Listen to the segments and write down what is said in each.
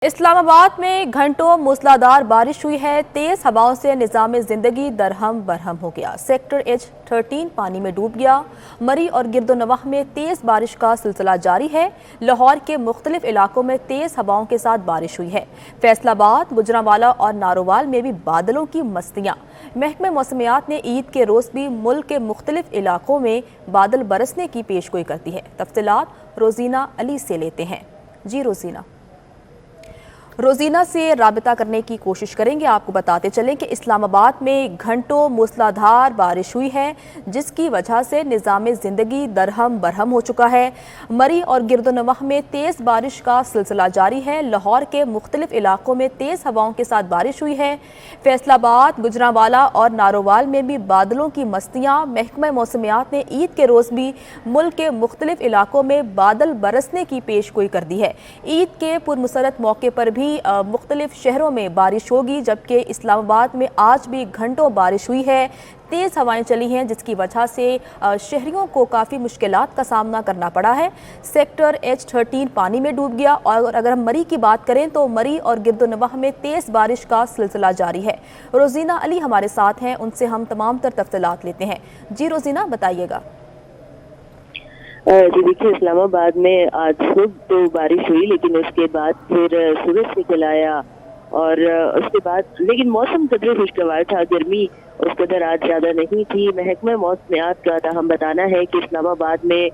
इस्लामाबाद में घंटों मूसलाधार बारिश हुई है। तेज हवाओं से निज़ाम जिंदगी दरहम बरहम हो गया। सेक्टर H13 पानी में डूब गया। मरी और गिरदोनवाह में तेज बारिश का सिलसिला जारी है। लाहौर के मुख्तलिफ इलाकों में तेज हवाओं के साथ बारिश हुई है। फैसलाबाद, गुजरांवाला और नारोवाल में भी बादलों की मस्तियाँ। महकमे मौसमियात ने ईद के रोज़ भी मुल्क के मुख्तलिफ इलाकों में बादल बरसने की पेशगोई करती है। तफसीलात रोजीना अली से लेते हैं। जी रोजीना से राबिता करने की कोशिश करेंगे। आपको बताते चलें कि इस्लामाबाद में घंटों मूसलाधार बारिश हुई है, जिसकी वजह से निज़ाम ज़िंदगी दरहम बरहम हो चुका है। मरी और गिरदोनवाह में तेज़ बारिश का सिलसिला जारी है। लाहौर के मुख्तलिफ इलाकों में तेज़ हवाओं के साथ बारिश हुई है। फैसलाबाद, गुजरांवाला और नारोवाल में भी बादलों की मस्तियाँ। महकमा मौसमियात ने ईद के रोज़ भी मुल्क के मुख्तलिफ इलाकों में बादल बरसने की पेशगोई कर दी है। ईद के पुरमसरत मौके पर भी मुख्तलिफ शहरों में बारिश होगी, जबकि इस्लामाबाद में आज भी घंटों बारिश हुई है। तेज़ हवाएं चली हैं, जिसकी वजह से शहरियों को काफ़ी मुश्किलात का सामना करना पड़ा है। सेक्टर H13 पानी में डूब गया। और अगर हम मरी की बात करें तो मरी और गिरदोनवाह में तेज़ बारिश का सिलसिला जारी है। रोजीना अली हमारे साथ हैं, उनसे हम तमाम तर तफसीलात लेते हैं। जी रोजीना, बताइएगा। जी देखिए, इस्लामाबाद में आज सुबह तो बारिश हुई, लेकिन उसके बाद फिर सूरज निकल आया और उसके बाद लेकिन मौसम कदर खुशगवार था। गर्मी उस कदर आज ज़्यादा नहीं थी। महकमा मौसमियात का ताहम बताना है कि इस्लामाबाद में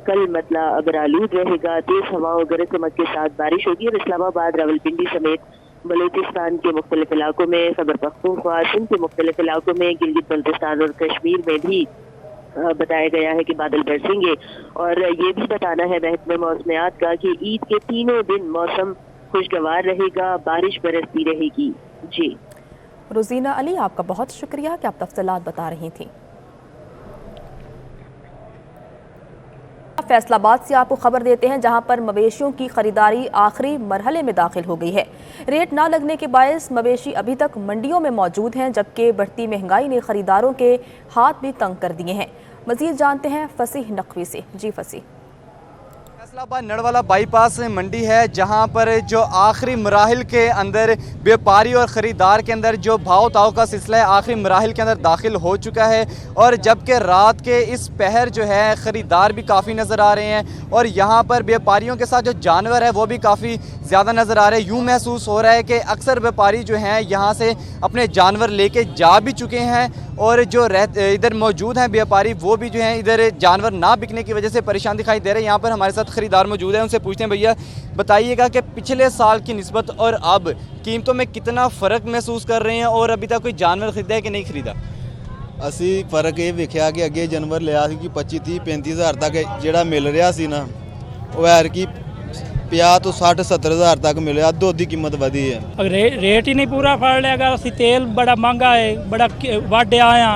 कल मतला अगर आलूद रहेगा, तेज़ हवाओं गरज चमक के साथ बारिश होगी और इस्लामाबाद, रावलपिंडी समेत बलूचिस्तान के मुख्तलिफ इलाकों में, खैबर पख्तूनख्वा, सिंध के मुख्तलिफ इलाकों में, गिलगित बल्तिस्तान और कश्मीर में भी बताया गया है कि बादल बरसेंगे। और ये भी बताना है महकमे मौसमियात का कि ईद के तीनों दिन मौसम खुशगवार रहेगा, बारिश बरसती रहेगी। जी रोजीना अली, आपका बहुत शुक्रिया कि आप तफसीलात बता रही थी। फैसलाबाद से आपको खबर देते हैं, जहां पर मवेशियों की खरीदारी आखिरी मरहले में दाखिल हो गई है। रेट ना लगने के बायस मवेशी अभी तक मंडियों में मौजूद हैं, जबकि बढ़ती महंगाई ने खरीदारों के हाथ भी तंग कर दिए हैं। मजीद जानते हैं फसीह नकवी से। जी फसीह। फैसलाबाद नड़वाला बाईपास मंडी है, जहां पर जो आखिरी मराहिल के अंदर व्यापारी और ख़रीदार के अंदर जो भाव ताव का सिलसिला है आखिरी मराहिल के अंदर दाखिल हो चुका है। और जबकि रात के इस पहर जो है ख़रीदार भी काफ़ी नज़र आ रहे हैं और यहाँ पर व्यापारियों के साथ जो जानवर है वो भी काफ़ी ज़्यादा नज़र आ रहे हैं। यूँ महसूस हो रहा है कि अक्सर व्यापारी जो हैं यहाँ से अपने जानवर लेके जा भी चुके हैं और जो इधर मौजूद हैं व्यापारी वो भी जो हैं इधर जानवर ना बिकने की वजह से परेशान दिखाई दे रहे हैं। यहाँ पर हमारे साथ खरीदार मौजूद हैं, उनसे पूछते हैं, भैया बताइएगा कि पिछले साल की निस्बत और अब कीमतों में कितना फ़र्क महसूस कर रहे हैं और अभी तक कोई जानवर खरीदा है कि नहीं खरीदा? ਅਸੀਂ फ़र्क ये वेख्या कि अगे जानवर लिया कि 25-30-35 हज़ार तक ਜਿਹੜਾ मिल रहा सी ना, वो ऐर की 50 ਤੋਂ 60-70 हज़ार तक मिले। दुध की कीमत वधी है। अगर रेट ही नहीं पूरा फड़ लिया, अगर असं तेल बड़ा महंगा है, बड़ा वाढे आया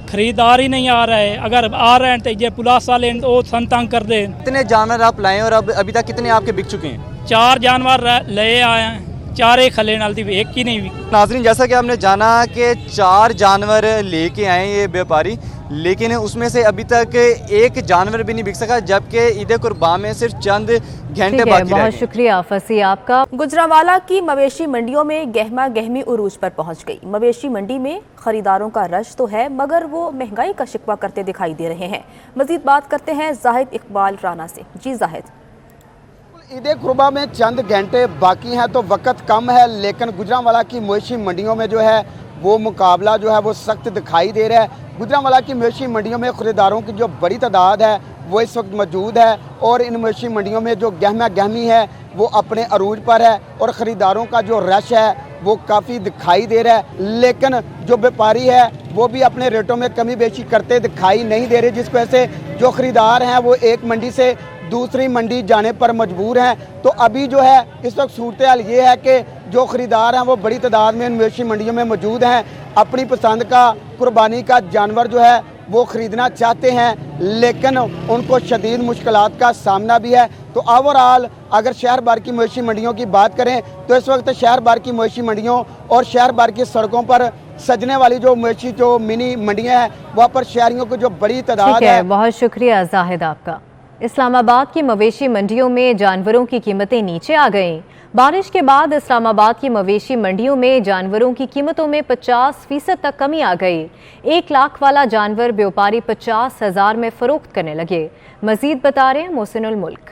खरीदार ही नहीं आ रहा है। अगर आ रहे हैं तो ये पुलिस वाले वो संतंग कर दे। कितने जानवर आप लाए और अब अभी तक कितने आपके बिक चुके हैं? 4 जानवर ले आए हैं, 4 एक खले नाल थी, एक ही नहीं बिकी। नाज़रीन, जैसा कि आपने जाना कि 4 जानवर लेके आए ये व्यापारी, लेकिन उसमें से अभी तक एक जानवर भी नहीं बिक सका, जबकि ईद कुर्बान में सिर्फ चंद घंटे बाकी। बहुत शुक्रिया फसी आपका। गुजरांवाला की मवेशी मंडियों में गहमा गहमी उरूज पर पहुंच गई। मवेशी मंडी में खरीदारों का रश तो है, मगर वो महंगाई का शिकवा करते दिखाई दे रहे हैं। मजीद बात करते हैं जाहिद इकबाल राना से। जी जाहिद। ईद कुर्बा में चंद घंटे बाकी हैं तो वक्त कम है, लेकिन गुजरांवाला की मवेशी मंडियों में जो है वो मुकाबला जो है वो सख्त दिखाई दे रहा है। गुजरांवाला की मवेशी मंडियों में ख़रीदारों की जो बड़ी तादाद है वो इस वक्त मौजूद है और इन मवेशी मंडियों में जो गहमा गहमी है वो अपने अरूज पर है और ख़रीदारों का जो रश है वो काफ़ी दिखाई दे रहा है। लेकिन जो व्यापारी है वो भी अपने रेटों में कमी बेशी करते दिखाई नहीं दे रहे, जिस वजह से जो ख़रीदार हैं वो एक मंडी से दूसरी मंडी जाने पर मजबूर हैं। तो अभी जो है इस वक्त सूरत हाल ये है कि जो ख़रीदार हैं वो बड़ी तादाद में मवेशी मंडियों में मौजूद हैं, अपनी पसंद का कुर्बानी का जानवर जो है वो ख़रीदना चाहते हैं, लेकिन उनको शदीद मुश्किलात का सामना भी है। तो ओवरऑल अगर शहर भर की मवेशी मंडियों की बात करें तो इस वक्त शहर भर की मवेशी मंडियों और शहर भर की सड़कों पर सजने वाली जो मवेशी जो मिनी मंडियाँ हैं वहाँ पर शहरियों को जो बड़ी तादाद है। बहुत शुक्रिया जाहिद आपका। इस्लामाबाद की मवेशी मंडियों में जानवरों की कीमतें नीचे आ गईं। बारिश के बाद इस्लामाबाद की मवेशी मंडियों में जानवरों की कीमतों में 50% तक कमी आ गई। 1 लाख वाला जानवर व्यापारी 50,000 में फरोख्त करने लगे। मजीद बता रहे हैं मोहसिनुल मुल्क।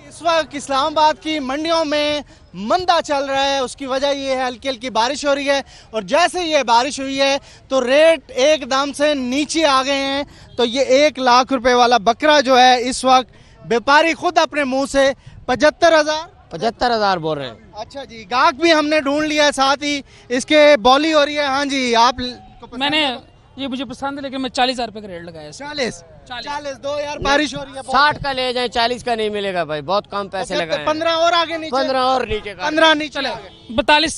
इस वक्त इस्लामाबाद की मंडियों में मंदा चल रहा है। उसकी वजह ये है हल्की हल्की बारिश हो रही है, और जैसे ये बारिश हुई है तो रेट एकदम से नीचे आ गए हैं। तो ये 1 लाख रुपए वाला बकरा जो है इस वक्त व्यापारी खुद अपने मुंह से 75,000 बोल रहे हैं। अच्छा जी, गाहक भी हमने ढूंढ लिया है, साथ ही इसके बोली हो रही है। हाँ जी, आप मैंने ये मुझे पसंद है, लेकिन मैं 40,000 रुपए का रेट लगाया। 40 दो यार, बारिश हो रही है। 60 का ले जाए, 40 का नहीं मिलेगा भाई, बहुत कम पैसे लगाए। 15 और आगे नीचे, 15 और नीचे का, 15 नीचे, 42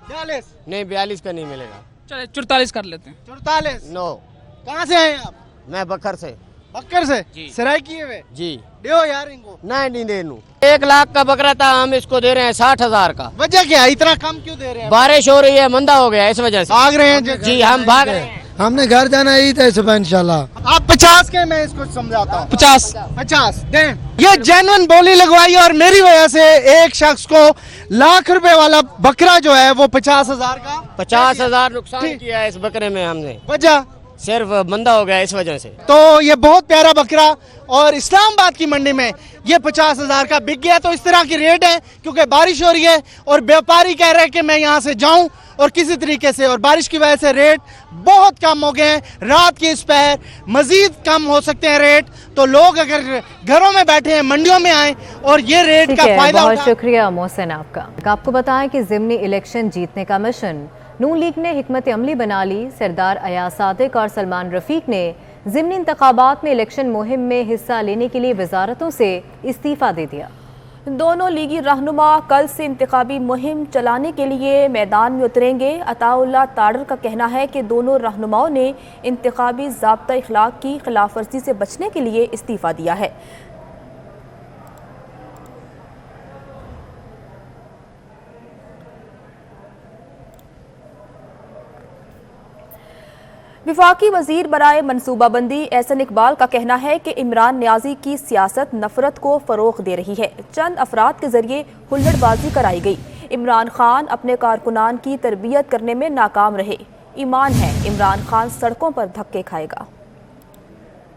40 नहीं 42 का नहीं मिलेगा। चले 44 कर लेते हैं। 44। नो, कहाँ से आए आप? मैं बकर से बक्कर से जी। सराय किए हुए जी। दियो यार इनको। नहीं दे नू, 1 लाख का बकरा था, हम इसको दे रहे हैं 60,000 का। वजह क्या है, इतना कम क्यों दे रहे हैं? बारिश हो रही है, मंदा हो गया, इस वजह से भाग रहे हैं जी, हम भाग रहे हैं। हमने घर जाना ही था सुबह इंशाल्लाह। आप 50 के, मैं इसको समझाता हूँ। 50 दें। ये जेन्युइन बोली लगवाई, और मेरी वजह से एक शख्स को लाख रुपए वाला बकरा जो है वो 50,000 का 50,000 नुकसान किया है इस बकरे में हमने, वजह सिर्फ मंदा हो गया इस वजह से। तो ये बहुत प्यारा बकरा, और इस्लामाबाद की मंडी में ये 50,000 का बिक गया। तो इस तरह की रेट है क्योंकि बारिश हो रही है, और व्यापारी कह रहे हैं कि मैं यहाँ से जाऊं और किसी तरीके से, और बारिश की वजह से रेट बहुत कम हो गए हैं। रात के इस पहर मजीद कम हो सकते हैं रेट। तो लोग अगर घरों में बैठे हैं, मंडियों में आए और ये रेट का फायदा बहुत शुक्रिया मोहसिन आपका। आपको बताएं कि ज़िमनी इलेक्शन जीतने का मिशन नून लीग ने हिकमत अमली बना ली। सरदार अयाज सादिक और सलमान रफीक ने ज़िमनी इंतखाबात में इलेक्शन मुहिम में हिस्सा लेने के लिए वजारतों से इस्तीफ़ा दे दिया। दोनों लीगी रहनुमा कल से इंतखाबी मुहिम चलाने के लिए मैदान में उतरेंगे। अताउल्लाह ताडर का कहना है कि दोनों रहनुमाओं ने इंतखाबी ज़ाब्ता इखलाक की खिलाफ वर्जी से बचने के लिए इस्तीफ़ा दिया है। विफाकी वजीर बराए मनसूबाबंदी एहसन इकबाल का कहना है कि इमरान न्याजी की सियासत नफरत को फरोग दे रही है। चंद अफराद के जरिए हुल्लड़बाजी कराई गई। इमरान खान अपने कारकुनान की तरबियत करने में नाकाम रहे। ईमान है इमरान खान सड़कों पर धक्के खाएगा।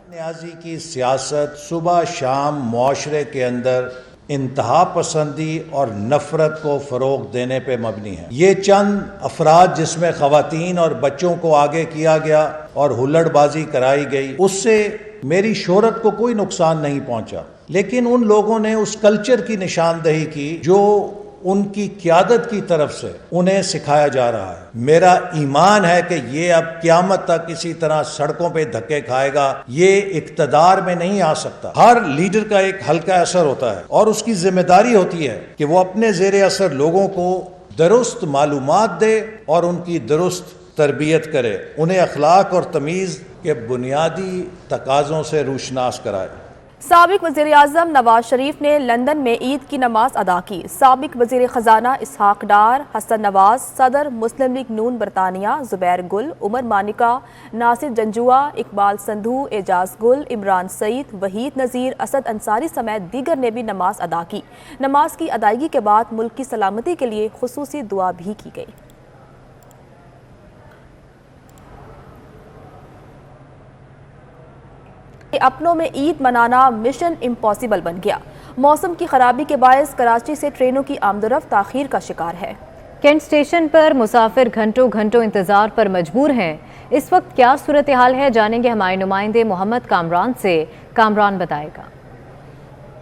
न्याजी की सियासत सुबह शाम मुआशरे के अंदर इंतहा पसंदी और नफरत को फ़रोग देने पे मबनी है। ये चंद अफराद जिसमें ख़वातीन और बच्चों को आगे किया गया और हुल्लड़बाजी कराई गई, उससे मेरी शोहरत को कोई नुकसान नहीं पहुंचा, लेकिन उन लोगों ने उस कल्चर की निशानदही की जो उनकी क़यादत की तरफ से उन्हें सिखाया जा रहा है। मेरा ईमान है कि ये अब क़यामत तक इसी तरह सड़कों पे धक्के खाएगा। ये इक़्तिदार में नहीं आ सकता। हर लीडर का एक हल्का असर होता है और उसकी जिम्मेदारी होती है कि वो अपने ज़ेरे असर लोगों को दुरुस्त मालूमात दे और उनकी दुरुस्त तरबियत करे, उन्हें अखलाक और तमीज़ के बुनियादी तकाज़ों से रूशनास कराए। साबिक वज़ीर आज़म नवाज शरीफ ने लंदन में ईद की नमाज अदा की। साबिक वज़ीर ख़जाना इसहाक डार, हसन नवाज, सदर मुस्लिम लीग नून बरतानिया, ज़ुबैर गुल, उमर मानिका, नासिर जंजुआ, इकबाल संधू, एजाज गुल, इमरान सईद, वहीद नज़ीर, असद अंसारी समेत दीगर ने भी नमाज अदा की। नमाज की अदायगी के बाद मुल्क की सलामती के लिए खुसूसी दुआ भी की गई। अपनों में ईद मनाना मिशन इम्पॉसिबल बन गया। मौसम की खराबी के बायस कराची से ट्रेनों की आमदरफ्त ताखीर का शिकार है। कैंट स्टेशन पर मुसाफिर घंटों घंटों इंतजार पर मजबूर हैं। इस वक्त क्या सूरत हाल है, जानेंगे हमारे नुमाइंदे मोहम्मद कामरान से। कामरान बताएगा।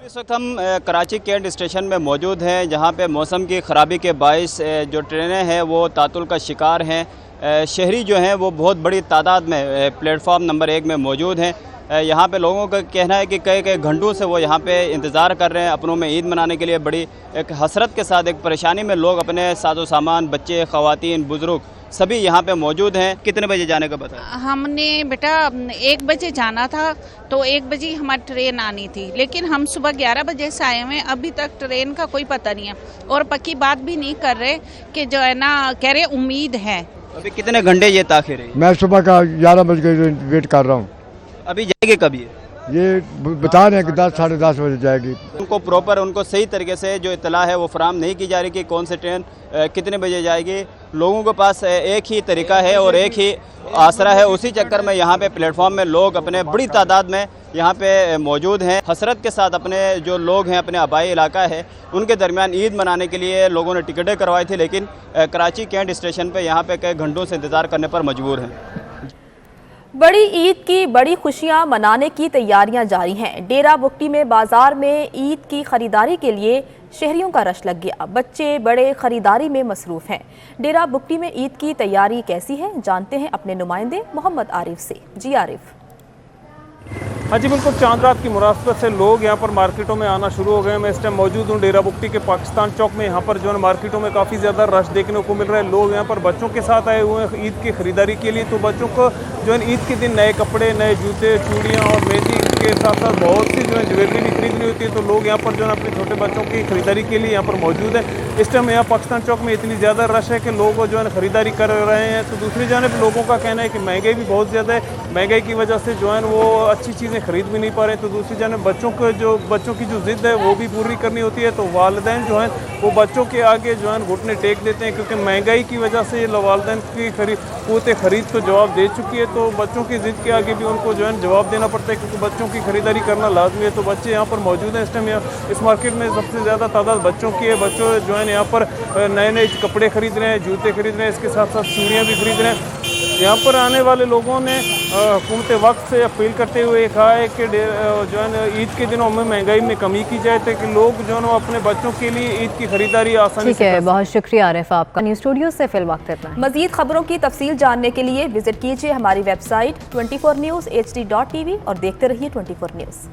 इस वक्त हम कराची कैंट स्टेशन में मौजूद हैं, जहां पे मौसम की ख़राबी के बायस जो ट्रेनें हैं वो तातुल का शिकार हैं। शहरी जो हैं वो बहुत बड़ी तादाद में प्लेटफॉर्म नंबर 1 में मौजूद हैं। यहाँ पे लोगों का कहना है कि कई घंटों से वो यहाँ पे इंतज़ार कर रहे हैं अपनों में ईद मनाने के लिए। बड़ी एक हसरत के साथ, एक परेशानी में लोग अपने साजो सामान, बच्चे, ख़वातीन, बुज़ुर्ग सभी यहाँ पे मौजूद हैं। कितने बजे जाने का बताया? हमने बेटा 1 बजे जाना था, तो 1 बजे हमारी ट्रेन आनी थी, लेकिन हम सुबह 11 बजे से आए हुए, अभी तक ट्रेन का कोई पता नहीं है और पक्की बात भी नहीं कर रहे कि जो है ना, कह रहे उम्मीद है। अभी कितने घंटे ये ताख़िर है? मैं सुबह का 11 बजे वेट कर रहा हूँ। अभी जाएंगे कभी? ये बता रहे हैं कि 10 साढ़े 10 बजे जाएगी। उनको प्रॉपर उनको सही तरीके से जो इत्तला है वो फराहम नहीं की जा रही कि कौन सी ट्रेन कितने बजे जाएगी। लोगों के पास एक ही तरीका है और एक ही आसरा है, उसी चक्कर में यहाँ पे प्लेटफॉर्म में लोग अपने बड़ी तादाद में यहाँ पे मौजूद हैं। हसरत के साथ अपने जो लोग हैं, अपने आबाई इलाका है, उनके दरमियान ईद मनाने के लिए लोगों ने टिकटें करवाई थी, लेकिन कराची कैंट स्टेशन पे यहाँ पे कई घंटों से इंतज़ार करने पर मजबूर हैं। बड़ी ईद की बड़ी खुशियां मनाने की तैयारियां जारी हैं। डेरा बुगटी में बाजार में ईद की खरीदारी के लिए शहरियों का रश लग गया। बच्चे बड़े खरीदारी में मसरूफ हैं। डेरा बुगटी में ईद की तैयारी कैसी है, जानते हैं अपने नुमाइंदे मोहम्मद आरिफ से। जी आरिफ। हाँ जी बिल्कुल, चांद रात की मुनासबत से लोग यहाँ पर मार्केटों में आना शुरू हो गए। मैं इस टाइम मौजूद हूँ डेरा बुगटी के पाकिस्तान चौक में। यहाँ पर जो है मार्केटों में काफ़ी ज़्यादा रश देखने को मिल रहा है। लोग यहाँ पर बच्चों के साथ आए हुए हैं ईद की ख़रीदारी के लिए। तो बच्चों को जो है ईद के दिन नए कपड़े, नए जूते, चूड़ियाँ और मेहंदी के साथ साथ बहुत सी जो है ज्वेलरी भी खरीदनी होती है। तो लोग यहाँ पर जो है अपने छोटे बच्चों की खरीदारी के लिए यहाँ पर मौजूद है। इस टाइम यहाँ पाकिस्तान चौक में इतनी ज़्यादा रश है कि लोग जो है खरीदारी कर रहे हैं। तो दूसरी जानिब लोगों का कहना है कि महंगाई भी बहुत ज़्यादा है, महंगाई की वजह से जो है वो अच्छी चीज़ें खरीद भी नहीं पा रहे। तो दूसरी जानिब बच्चों की जो ज़िद है वो भी पूरी करनी होती है। तो वालिदैन जो है वो बच्चों के आगे जो है घुटने टेक देते हैं, क्योंकि महंगाई की वजह से वालिदैन की क़ुव्वत खरीद तो जवाब दे चुकी है। तो बच्चों की ज़िद के आगे भी उनको जो है जवाब देना पड़ता है, क्योंकि बच्चों की खरीदारी करना लाजमी है। तो बच्चे यहाँ पर मौजूद हैं। इस टाइम इस मार्केट में सबसे ज़्यादा तादाद बच्चों की है। बच्चों जो है यहाँ पर नए नए कपड़े खरीद रहे हैं, जूते खरीद रहे हैं, इसके साथ साथ चूड़ियाँ भी खरीद रहे हैं। यहाँ पर आने वाले लोगों ने हुकूमत वक्त से अपील करते हुए कहा है कि जो है ईद के दिनों में महंगाई में कमी की जाए, ताकि लोग जो है अपने बच्चों के लिए ईद की खरीदारी आसानी से। ठीक है, बहुत शुक्रिया आरिफ आपका। न्यूज़ स्टूडियो से फिल वक्त इतना। मजीद खबरों की तफसील जानने के लिए विजिट कीजिए हमारी वेबसाइट 24news hd.tv और देखते रहिए 24 न्यूज़।